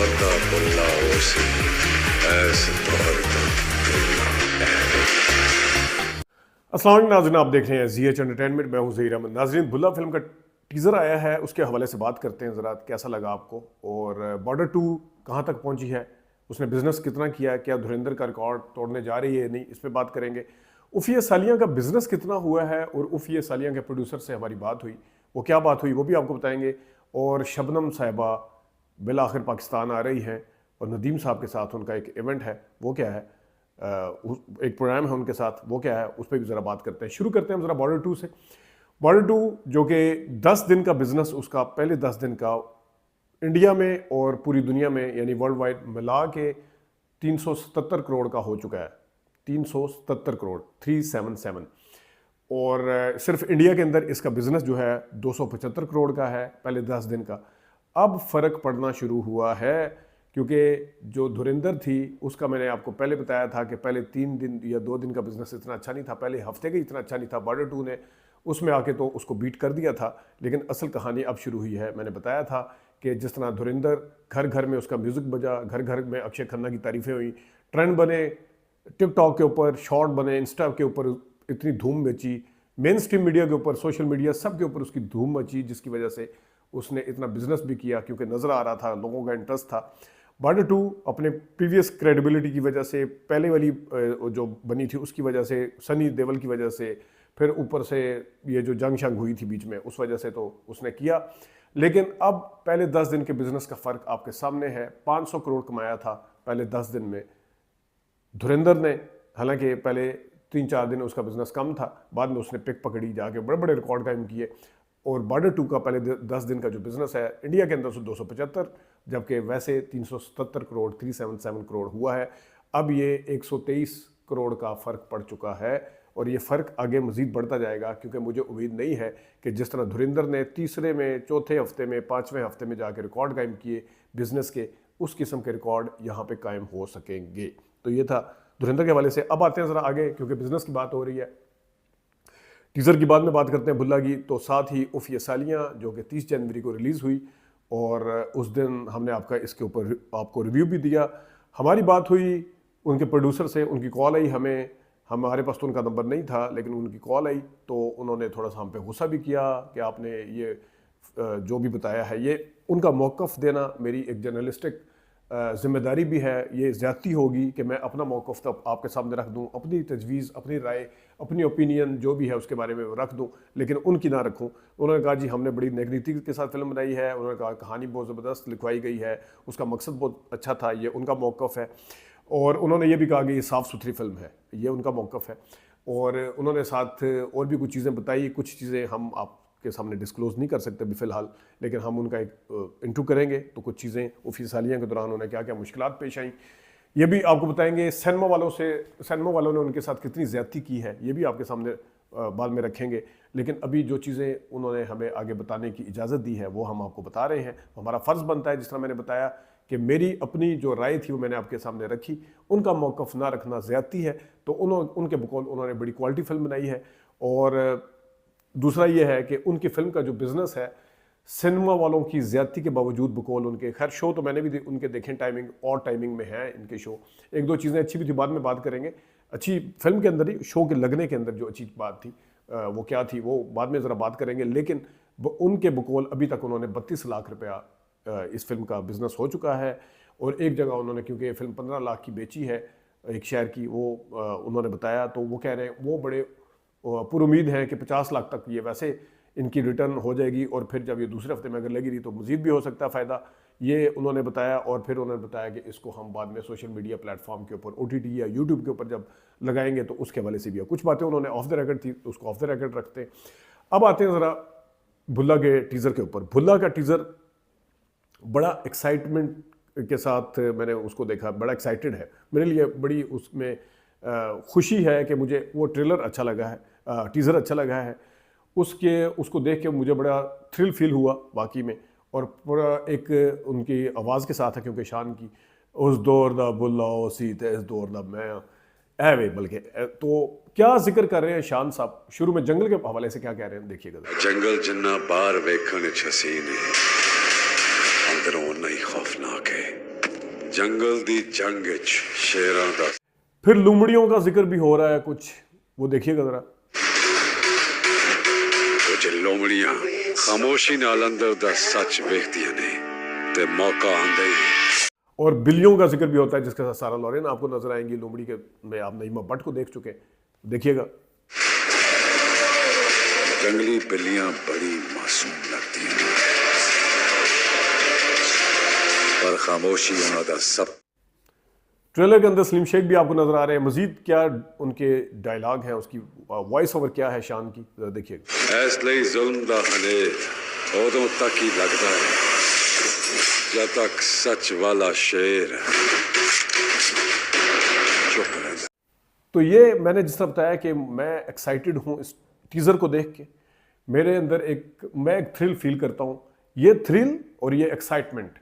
दौर दा बुल्ला ओसी ऐस दौर दा बुल्ला अस्सलाम वालेकुम नाज़रीन, आप देख रहे हैं ZH एंटरटेनमेंट। मैं हूं ज़हीर अहमद। नाज़रीन, बुल्ला फिल्म का टीज़र आया है, उसके हवाले से बात करते हैं ज़रा, कैसा लगा आपको, और बॉर्डर 2 कहां तक पहुंची है, उसने बिज़नेस कितना किया है, क्या धुरंधर का रिकॉर्ड तोड़ने जा रही है नहीं, इस पर बात करेंगे। उफ़िया सालियां का बिज़नेस कितना हुआ है और उफ़िया सालियां के प्रोड्यूसर से हमारी बात हुई, वो क्या बात हुई वो भी आपको बताएंगे। और शबनम साहिबा बिल आखिर पाकिस्तान आ रही हैं और नदीम साहब के साथ उनका एक इवेंट है, वो क्या है, एक प्रोग्राम है उनके साथ, वो क्या है, उस पर भी ज़रा बात करते हैं। शुरू करते हैं ज़रा बॉर्डर 2 से। बॉर्डर 2 जो कि 10 दिन का बिजनेस, उसका पहले 10 दिन का इंडिया में और पूरी दुनिया में यानी वर्ल्ड वाइड मिला के 377 करोड़ का हो चुका है। 377 करोड़ 377। और सिर्फ इंडिया के अंदर इसका बिजनेस जो है 275 करोड़ का है पहले 10 दिन का। अब फ़र्क पड़ना शुरू हुआ है क्योंकि जो धुरंधर थी उसका मैंने आपको पहले बताया था कि पहले 3 दिन या 2 दिन का बिजनेस इतना अच्छा नहीं था, पहले हफ्ते का इतना अच्छा नहीं था। बॉर्डर 2 ने उसमें आके तो उसको बीट कर दिया था, लेकिन असल कहानी अब शुरू हुई है। मैंने बताया था कि जिस तरह धुरंधर घर घर में उसका म्यूज़िक बजा, घर घर में अक्षय खन्ना की तारीफ़ें हुई, ट्रेंड बने, टिकटॉक के ऊपर शॉर्ट बने, इंस्टा के ऊपर इतनी धूम मची, मेन स्ट्रीम मीडिया के ऊपर, सोशल मीडिया सब के ऊपर उसकी धूम मची, जिसकी वजह से उसने इतना बिजनेस भी किया क्योंकि नज़र आ रहा था, लोगों का इंटरेस्ट था। बॉर्डर 2 अपने प्रीवियस क्रेडिबिलिटी की वजह से, पहले वाली जो बनी थी उसकी वजह से, सनी देओल की वजह से, फिर ऊपर से ये जो जंग शंग हुई थी बीच में, उस वजह से तो उसने किया। लेकिन अब पहले 10 दिन के बिजनेस का फ़र्क आपके सामने है। 500 करोड़ कमाया था पहले 10 दिन में धुरंधर ने। हालांकि पहले 3-4 दिन उसका बिजनेस कम था, बाद में उसने पिक पकड़ी, जाके बड़े बड़े रिकॉर्ड कायम किए। और बॉर्डर 2 का पहले 10 दिन का जो बिजनेस है इंडिया के अंदर 275, जबकि वैसे 377 करोड़ 377 करोड़ हुआ है। अब ये 123 करोड़ का फ़र्क पड़ चुका है और ये फ़र्क आगे मज़ीद बढ़ता जाएगा, क्योंकि मुझे उम्मीद नहीं है कि जिस तरह धुरंधर ने तीसरे में, चौथे हफ्ते में, 5वें हफ्ते में जाके रिकॉर्ड कायम किए बिजनेस के, उस किस्म के रिकॉर्ड यहाँ पे कायम हो सकेंगे। तो ये था धुरंधर के हवाले से। अब आते हैं ज़रा आगे, क्योंकि बिजनेस की बात हो रही है। टीज़र की बाद में बात करते हैं बुल्ला की। तो साथ ही उफ़िया सालियां जो कि 30 जनवरी को रिलीज़ हुई, और उस दिन हमने आपका इसके ऊपर आपको रिव्यू भी दिया। हमारी बात हुई उनके प्रोड्यूसर से, उनकी कॉल आई हमें, हमारे पास तो उनका नंबर नहीं था, लेकिन उनकी कॉल आई तो उन्होंने थोड़ा सा हम पे गुस्सा भी किया कि आपने ये जो भी बताया है, ये उनका मौक़िफ़ देना मेरी एक जर्नलिस्टिक जिम्मेदारी भी है। ये ज़्यादती होगी कि मैं अपना मौक़िफ़ तो आपके सामने रख दूं, अपनी तजवीज़, अपनी राय, अपनी ओपिनियन जो भी है उसके बारे में रख दूं, लेकिन उनकी ना रखूं। उन्होंने कहा जी हमने बड़ी नेक नीति के साथ फिल्म बनाई है, उन्होंने कहा कहानी बहुत ज़बरदस्त लिखवाई गई है, उसका मकसद बहुत अच्छा था, ये उनका मौक़िफ़ है। और उन्होंने ये भी कहा कि ये साफ़ सुथरी फिल्म है, ये उनका मौक़िफ़ है। और उन्होंने साथ और भी कुछ चीज़ें बताई, कुछ चीज़ें हम आपके सामने डिस्क्लोज़ नहीं कर सकते अभी फ़िलहाल, लेकिन हम उनका एक इंटरव्यू करेंगे तो कुछ चीज़ें उफ़िया सालियां के दौरान उन्हें क्या क्या मुश्किलात पेश आई, ये भी आपको बताएंगे। सिनेमा वालों ने उनके साथ कितनी ज़्यादती की है, ये भी आपके सामने बाद में रखेंगे। लेकिन अभी जो चीज़ें उन्होंने हमें आगे बताने की इजाज़त दी है वो हम आपको बता रहे हैं। हमारा फ़र्ज़ बनता है, जिस तरह मैंने बताया कि मेरी अपनी जो राय थी वो मैंने आपके सामने रखी, उनका मौक़िफ़ ना रखना ज़्यादती है। तो उनके बकौल उन्होंने बड़ी क्वालिटी फिल्म बनाई है। और दूसरा ये है कि उनकी फ़िल्म का जो बिज़नेस है, सिनेमा वालों की ज़्यादती के बावजूद, बकौल उनके, खैर शो तो मैंने भी उनके देखें, टाइमिंग और टाइमिंग में है इनके शो। एक दो चीज़ें अच्छी भी थी, बाद में बात करेंगे। अच्छी फिल्म के अंदर ही, शो के लगने के अंदर जो अच्छी बात थी वो क्या थी, वो बाद में ज़रा बात करेंगे। लेकिन उनके बकौल अभी तक उन्होंने 32 लाख रुपया इस फिल्म का बिज़नेस हो चुका है। और एक जगह उन्होंने, क्योंकि ये फिल्म 15 लाख की बेची है एक शहर की, वो उन्होंने बताया, तो वो कह रहे हैं वो बड़े पुरुमीद हैं कि 50 लाख तक ये वैसे इनकी रिटर्न हो जाएगी, और फिर जब ये दूसरे हफ्ते में अगर लगी रही तो मज़ीद भी हो सकता है फ़ायदा, ये उन्होंने बताया। और फिर उन्होंने बताया कि इसको हम बाद में सोशल मीडिया प्लेटफॉर्म के ऊपर, OTT या यूट्यूब के ऊपर जब लगाएंगे तो उसके हवाले से भी कुछ बातें उन्होंने ऑफ द रिकॉर्ड थी, तो उसको ऑफ द रिकॉर्ड रखते हैं। अब आते हैं ज़रा बुल्ला के टीज़र के ऊपर। बुल्ला का टीज़र बड़ा एक्साइटमेंट के साथ मैंने उसको देखा, बड़ा एक्साइटेड है मेरे लिए, बड़ी उसमें खुशी है कि मुझे वो ट्रेलर अच्छा लगा है, टीज़र अच्छा लगा है। उसको देख के मुझे बड़ा थ्रिल फील हुआ वाकई में। और पूरा एक उनकी आवाज़ के साथ है, क्योंकि शान की उस दौर दा बुल्ला सी ते इस दौर दा मैं वे, बल्कि तो क्या जिक्र कर रहे हैं शान साहब, शुरू में जंगल के हवाले से क्या कह रहे हैं, देखिएगा। जंगल जिन्ना बाहर वेखण च हसीन है, अंदरों उन्ना ही खौफनाक है। जंगल दी जंग विच शेरां दा फिर लुमड़ियों का जिक्र भी हो रहा है कुछ, वो देखिएगा जरा। कुछ लोमड़ियां खामोशी नाल अंदर दा सच वेखदियां ने ते मौका आंदे ही और बिल्लियों का जिक्र भी होता है जिसके साथ सारा लॉरेन आपको नजर आएंगी लोमड़ी के में। आप नईमा भट्ट को देख चुके हैं, देखिएगा। जंगली बिल्लियां बड़ी मासूम लगती हैं पर खामोशी उन्हां दा सब। ट्रेलर के अंदर सलीम शेख भी आपको नजर आ रहे हैं। मजीद क्या उनके डायलॉग हैं, उसकी वॉइस ओवर क्या है शान की, जरा देखिएगा। इसलिए जुल्म दा हले उदों तक ही लगता है जब तक सच वाला शेर चुप रहता। तो ये मैंने जिस तरह बताया कि मैं एक्साइटेड हूँ इस टीज़र को देख के। मेरे अंदर मैं एक थ्रिल फील करता हूँ। ये थ्रिल और ये एक्साइटमेंट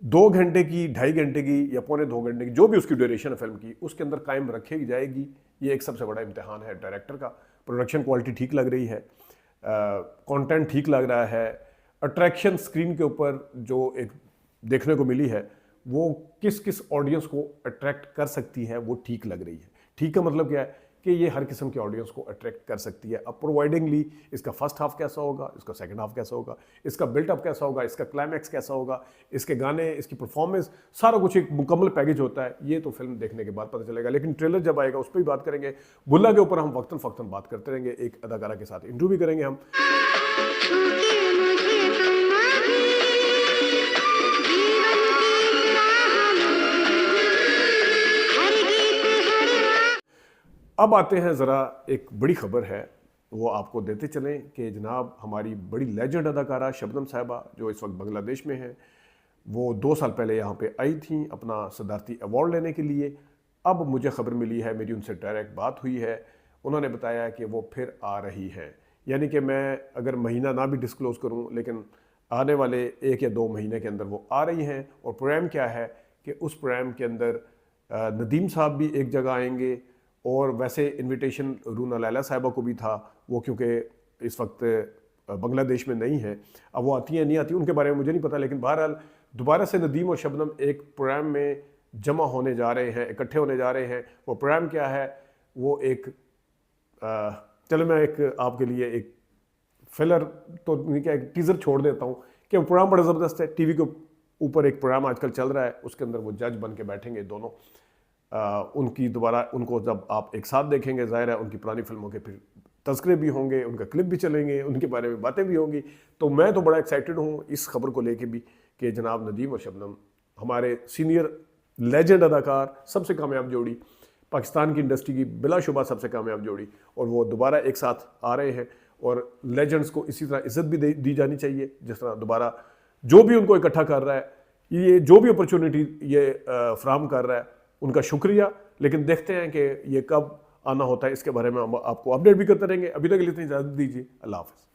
2 घंटे की, 2.5 घंटे की या 1.25 घंटे की, जो भी उसकी ड्यूरेशन है फिल्म की, उसके अंदर कायम रखी जाएगी। ये एक सबसे बड़ा इम्तिहान है डायरेक्टर का। प्रोडक्शन क्वालिटी ठीक लग रही है, कंटेंट ठीक लग रहा है, अट्रैक्शन स्क्रीन के ऊपर जो एक देखने को मिली है वो किस किस ऑडियंस को अट्रैक्ट कर सकती है वो ठीक लग रही है। ठीक का मतलब क्या है कि ये हर किस्म के ऑडियंस को अट्रैक्ट कर सकती है। अब प्रोवाइडिंगली इसका फर्स्ट हाफ कैसा होगा, इसका सेकंड हाफ कैसा होगा, इसका बिल्टअप कैसा होगा, इसका क्लाइमैक्स कैसा होगा, इसके गाने, इसकी परफॉर्मेंस, सारा कुछ एक मुकम्मल पैकेज होता है। ये तो फिल्म देखने के बाद पता चलेगा, लेकिन ट्रेलर जब आएगा उस पर भी बात करेंगे। बुल्ला के ऊपर हम वक्तन फ़क्तन बात करते रहेंगे। एक अदाकारा के साथ इंटरव्यू भी करेंगे हम। अब आते हैं ज़रा, एक बड़ी खबर है वो आपको देते चलें कि जनाब हमारी बड़ी लेजेंड अदाकारा शबनम साहिबा जो इस वक्त बांग्लादेश में है, वो 2 साल पहले यहाँ पे आई थी अपना सदारती अवार्ड लेने के लिए। अब मुझे खबर मिली है, मेरी उनसे डायरेक्ट बात हुई है, उन्होंने बताया कि वो फिर आ रही हैं। यानी कि मैं अगर महीना ना भी डिस्क्लोज करूँ, लेकिन आने वाले 1 या 2 महीने के अंदर वो आ रही हैं। और प्रोग्राम क्या है कि उस प्रोग्राम के अंदर नदीम साहब भी एक जगह आएंगे, और वैसे इनविटेशन रूना लैला साहिबा को भी था, वो क्योंकि इस वक्त बांग्लादेश में नहीं है। अब वो आती हैं नहीं आती उनके बारे में मुझे नहीं पता, लेकिन बहरहाल दोबारा से नदीम और शबनम एक प्रोग्राम में जमा होने जा रहे हैं, इकट्ठे होने जा रहे हैं। वो प्रोग्राम क्या है, वो एक चलो मैं एक आपके लिए एक फिलर तो नहीं, क्या एक टीज़र छोड़ देता हूँ कि वो प्रोग्राम बड़ा ज़बरदस्त है। टीवी के ऊपर एक प्रोग्राम आजकल चल रहा है, उसके अंदर वो जज बन के बैठेंगे दोनों। उनकी दोबारा उनको जब आप एक साथ देखेंगे, ज़ाहिर है उनकी पुरानी फिल्मों के फिर तज़किरे भी होंगे, उनका क्लिप भी चलेंगे, उनके बारे में बातें भी होंगी। तो मैं तो बड़ा एक्साइटेड हूँ इस खबर को लेके भी कि जनाब नदीम और शबनम, हमारे सीनियर लेजेंड अदाकार, सबसे कामयाब जोड़ी, पाकिस्तान की इंडस्ट्री की बिलाशुबा सबसे कामयाब जोड़ी, और वो दोबारा एक साथ आ रहे हैं। और लेजेंड्स को इसी तरह इज़्ज़त भी दी जानी चाहिए जिस तरह दोबारा जो भी उनको इकट्ठा कर रहा है, ये जो भी अपॉर्चुनिटी ये फ्राहम कर रहा है, उनका शुक्रिया। लेकिन देखते हैं कि ये कब आना होता है, इसके बारे में हम आपको अपडेट भी करते रहेंगे। अभी तक के लिए इतनी इजाज़त दीजिए, अल्लाह हाफ़िज़।